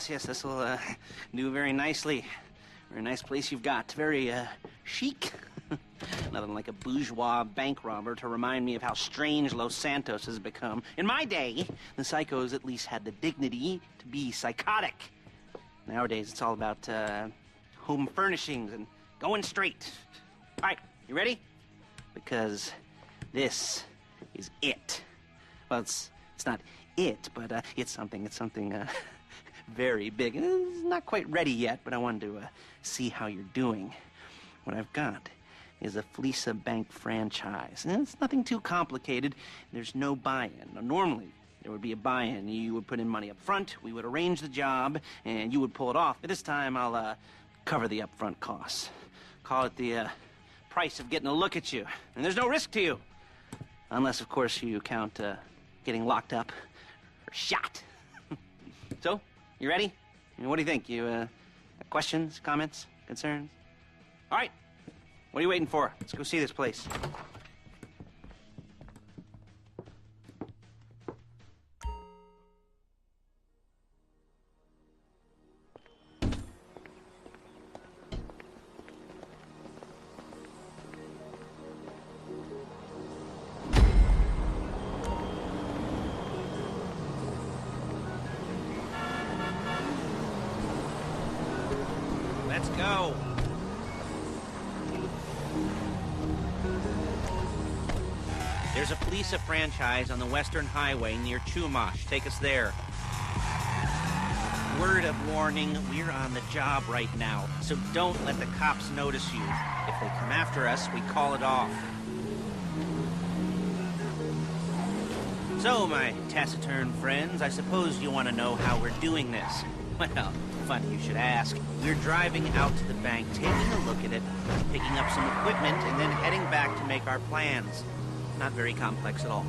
Yes, this will do very nicely. Very nice place you've got. Very chic. Nothing like a bourgeois bank robber to remind me of how strange Los Santos has become. In my day, the psychos at least had the dignity to be psychotic. Nowadays, it's all about home furnishings and going straight. All right, you ready? Because this is it. Well, it's not it, but it's something very big. It's not quite ready yet, but I wanted to see how you're doing. What I've got is a Fleesa Bank franchise. And it's nothing too complicated. There's no buy-in. Now, normally, there would be a buy-in. You would put in money up front, we would arrange the job, and you would pull it off. But this time, I'll cover the upfront costs. Call it the price of getting a look at you. And there's no risk to you. Unless, of course, you count getting locked up or shot. So, you ready? I mean, what do you think? You, questions, comments, concerns? All right. What are you waiting for? Let's go see this place. Let's go. There's a Fleesa franchise on the Western Highway near Chumash. Take us there. Word of warning, we're on the job right now, so don't let the cops notice you. If they come after us, we call it off. So, my taciturn friends, I suppose you want to know how we're doing this. Well, funny you should ask. We're driving out to the bank, taking a look at it, picking up some equipment, and then heading back to make our plans. Not very complex at all.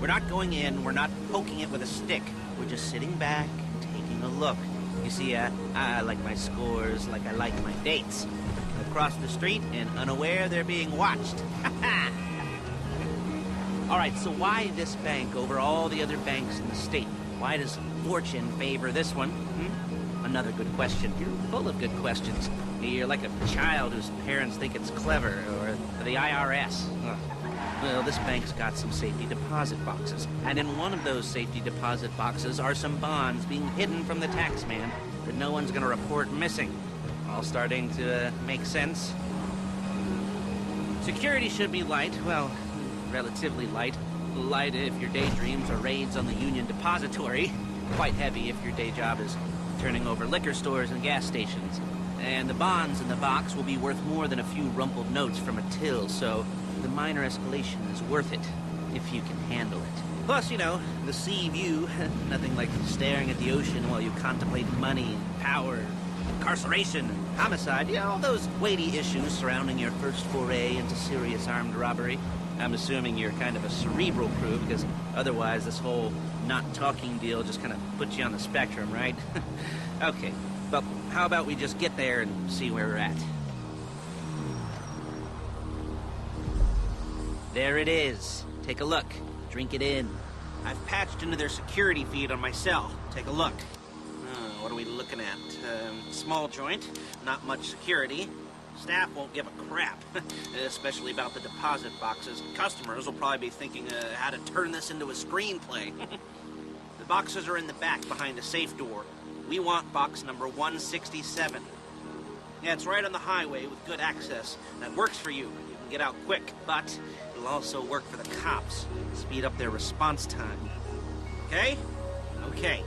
We're not going in, we're not poking it with a stick. We're just sitting back and taking a look. You see, I like my scores like I like my dates. Across the street and unaware they're being watched. All right, so why this bank over all the other banks in the state? Why does fortune favor this one? Another good question. You're full of good questions. You're like a child whose parents think it's clever, or the IRS. Ugh. Well, this bank's got some safety deposit boxes, and in one of those safety deposit boxes are some bonds being hidden from the tax man that no one's gonna report missing. All starting to make sense? Security should be light, well, relatively light. Light if your daydreams are raids on the Union Depository. Quite heavy if your day job is turning over liquor stores and gas stations. And the bonds in the box will be worth more than a few rumpled notes from a till, so the minor escalation is worth it, if you can handle it. Plus, you know, the sea view, nothing like staring at the ocean while you contemplate money, power, incarceration, homicide, you know, all those weighty issues surrounding your first foray into serious armed robbery. I'm assuming you're kind of a cerebral crew, because otherwise this whole not talking deal just kind of puts you on the spectrum, right? Okay, but how about we just get there and see where we're at? There it is. Take a look. Drink it in. I've patched into their security feed on my cell. Take a look. What are we looking at? Small joint, not much security. Staff won't give a crap, especially about the deposit boxes. Customers will probably be thinking how to turn this into a screenplay. The boxes are in the back behind a safe door. We want box number 167. Yeah, it's right on the highway with good access. That works for you. You can get out quick, but it'll also work for the cops. Speed up their response time. Okay? Okay.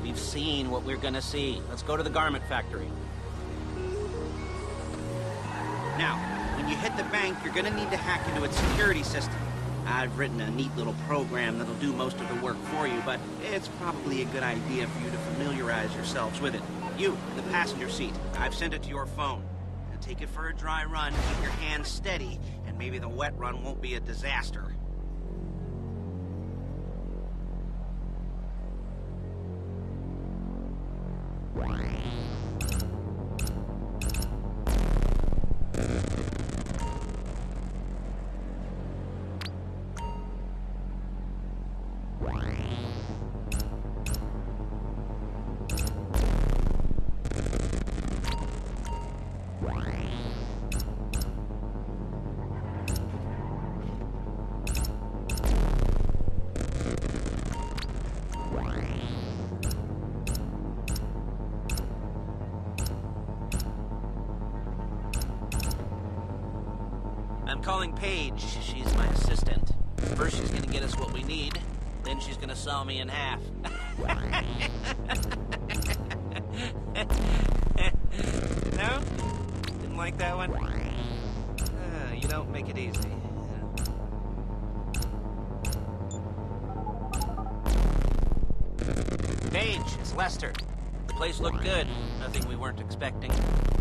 We've seen what we're gonna see. Let's go to the garment factory. Now, when you hit the bank, you're gonna need to hack into its security system. I've written a neat little program that'll do most of the work for you, but it's probably a good idea for you to familiarize yourselves with it. You, in the passenger seat, I've sent it to your phone. take it for a dry run, keep your hands steady, and maybe the wet run won't be a disaster. I'm calling Paige. She's my assistant. First she's gonna get us what we need, then she's gonna saw me in half. No? Didn't like that one? You don't make it easy. Paige, it's Lester. The place looked good. Nothing we weren't expecting.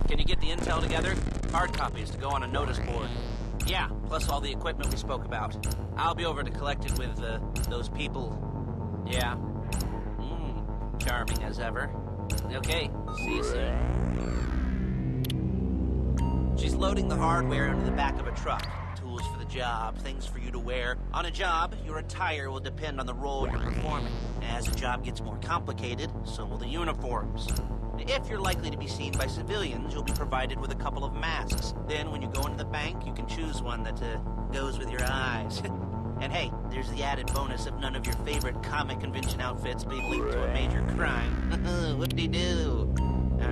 Can you get the intel together? Hard copies to go on a notice board. Yeah, plus all the equipment we spoke about. I'll be over to collect it with, those people. Yeah. Charming as ever. Okay, see you soon. She's loading the hardware into the back of a truck. Tools for the job, things for you to wear. On a job, your attire will depend on the role you're performing. As the job gets more complicated, so will the uniforms. If you're likely to be seen by civilians, you'll be provided with a couple of masks. Then when you go into the bank, you can choose one that goes with your eyes. And hey, there's the added bonus of none of your favorite comic convention outfits being linked to a major crime. Whoop-de-doo.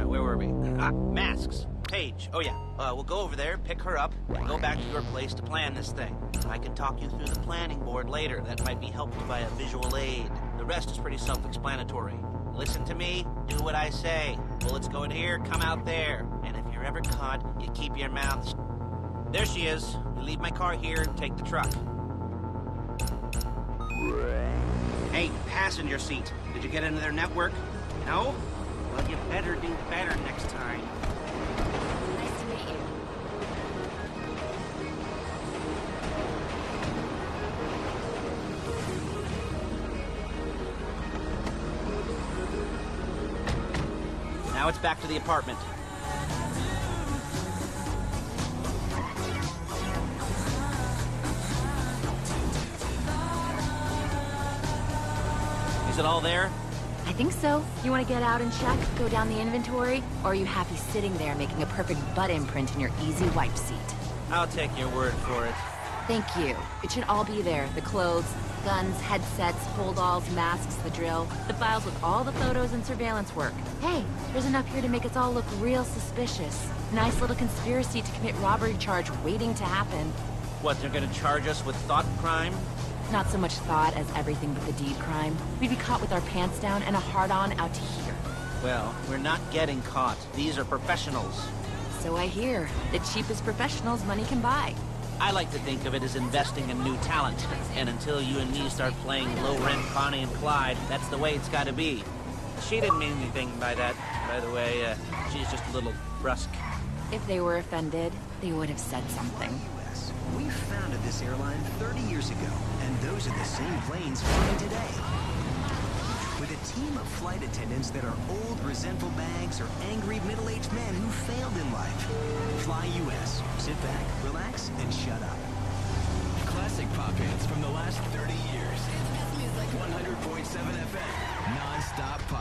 Where were we? Masks. Paige. Oh yeah, we'll go over there, pick her up, and go back to your place to plan this thing. I can talk you through the planning board later. That might be helped by a visual aid. The rest is pretty self-explanatory. Listen to me, do what I say. Bullets go in here, come out there. And if you're ever caught, you keep your mouths... There she is. You leave my car here, take the truck. Hey, passenger seat. Did you get into their network? No? Well, you better do better next time. Nice to meet you. Now it's back to the apartment. Is it all there? I think so. You want to get out and check, go down the inventory, or are you happy sitting there making a perfect butt imprint in your easy wipe seat? I'll take your word for it. Thank you. It should all be there. The clothes, guns, headsets, holdalls, masks, the drill, the files with all the photos and surveillance work. Hey, there's enough here to make us all look real suspicious. Nice little conspiracy to commit robbery charge waiting to happen. What, they're gonna charge us with thought crime? Not so much thought as everything but the deed crime. We'd be caught with our pants down and a hard-on out to here. Well, we're not getting caught. These are professionals. So I hear. The cheapest professionals money can buy. I like to think of it as investing in new talent. And until you and me start playing low-rent Bonnie and Clyde, that's the way it's gotta be. She didn't mean anything by that, by the way. She's just a little brusque. If they were offended, they would have said something. We founded this airline 30 years ago, and those are the same planes flying today. With a team of flight attendants that are old, resentful bags or angry middle-aged men who failed in life. Fly US. Sit back, relax, and shut up. Classic pop hits from the last 30 years. 100.7 FM. Non-stop pop.